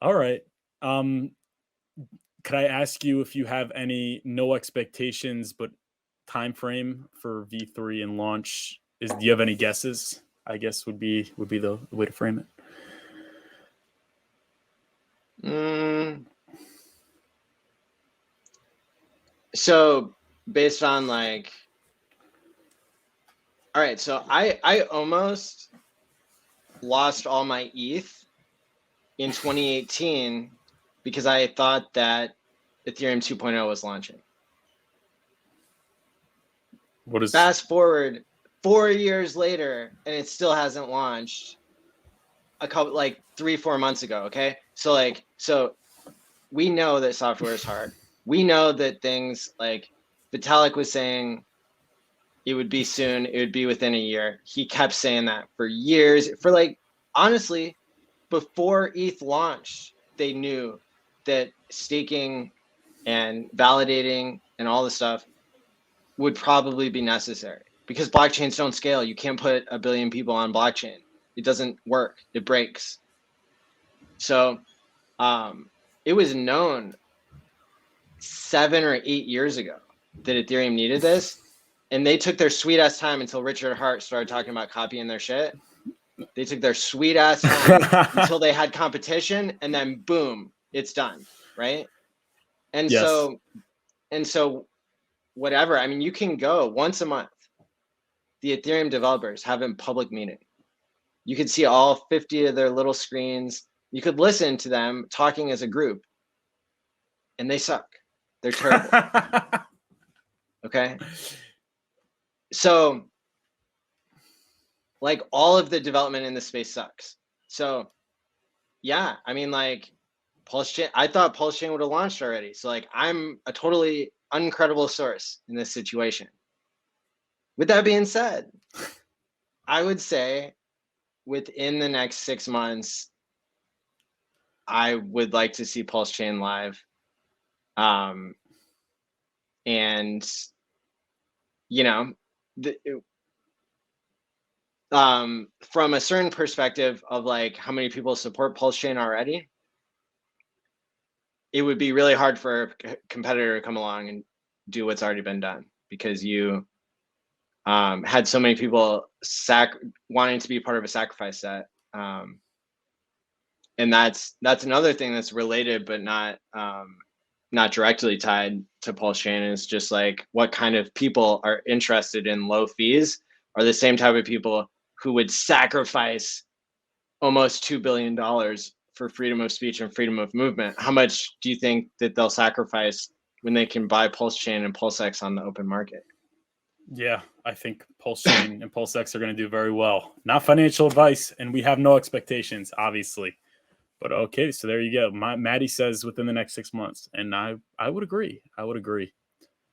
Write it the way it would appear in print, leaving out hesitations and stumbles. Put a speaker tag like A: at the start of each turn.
A: All right. Um, could I ask you if you have any no expectations but time frame for V3 and launch? Do you have any guesses? I guess would be the way to frame it.
B: So based on like, all right, so I almost lost all my ETH in 2018 because I thought that Ethereum 2.0 was launching. Fast forward 4 years later and it still hasn't launched. A couple, like 3-4 months ago. Okay, so we know that software is hard. We know that things like Vitalik was saying it would be soon, it would be within a year. He kept saying that for years. For like, honestly, before ETH launched, they knew that staking and validating and all the stuff would probably be necessary because blockchains don't scale. You can't put 1 billion people on blockchain. It doesn't work. It breaks. So it was known 7 or 8 years ago that Ethereum needed this. And they took their sweet ass time until Richard Hart started talking about copying their shit. They took their sweet ass time until they had competition, and then boom, it's done, right? And
A: Yes.
B: so whatever. I mean, you can go once a month. The Ethereum developers have a public meeting. You could see all 50 of their little screens. You could listen to them talking as a group, and they suck. They're terrible. Okay. So like all of the development in this space sucks. So yeah, I mean like Pulsechain, I thought Pulsechain would have launched already. So like I'm a totally uncredible source in this situation. With that being said, I would say within the next 6 months, I would like to see Pulsechain live. And you know, from a certain perspective of like how many people support Pulsechain already, it would be really hard for a competitor to come along and do what's already been done because you had so many people wanting to be part of a sacrifice set. And that's another thing that's related but not directly tied to Pulsechain. Is just like what kind of people are interested in low fees are the same type of people who would sacrifice almost $2 billion for freedom of speech and freedom of movement. How much do you think that they'll sacrifice when they can buy Pulsechain and PulseX on the open market?
A: Yeah, I think Pulsechain and PulseX are going to do very well. Not financial advice, and we have no expectations, obviously. But okay, so there you go. Maddie says within the next 6 months, and I would agree.